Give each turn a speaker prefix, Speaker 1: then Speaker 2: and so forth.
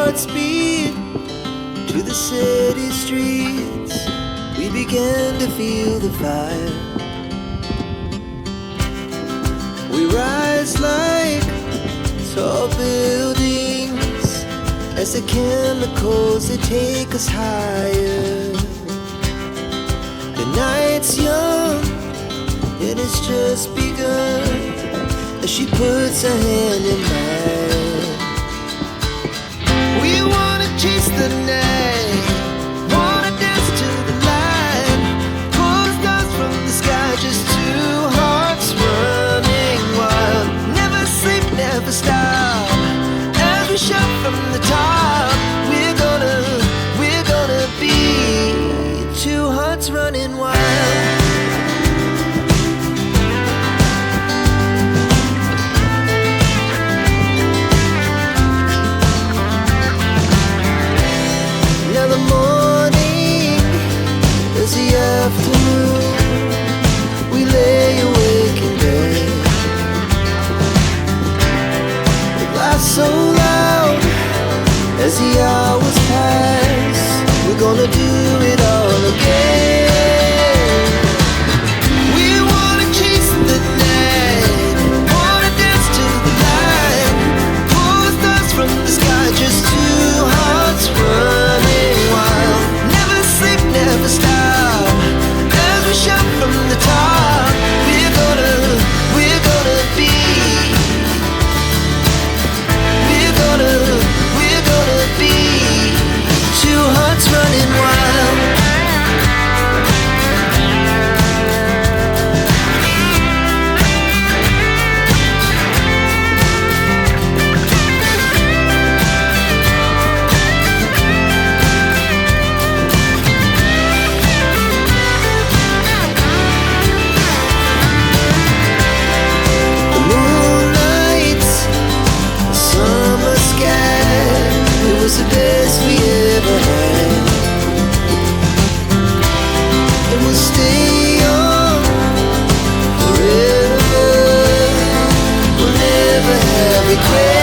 Speaker 1: hearts beat to the city streets. We began to feel the fire. We rise like tall buildings as the chemicals, they take us higher. The night's young and it's just begun as she puts her hand in mine. We wanna chase the night, wanna dance to the light, pull stars from the sky, just two hearts running wild. Never sleep, never stop, as we shout from the top. We're gonna be two hearts running wild. Afternoon, we lay awake in bed. We laugh so loud as the hours pass. We're gonna do it all again. We wanna chase the night, wanna dance to the light, pull stars from the sky, just two hearts running wild. Never sleep, never stop, shout from the top. We're gonna be, we're gonna be two hearts running wild. The best we ever had, and we'll stay on forever. We'll never have regret.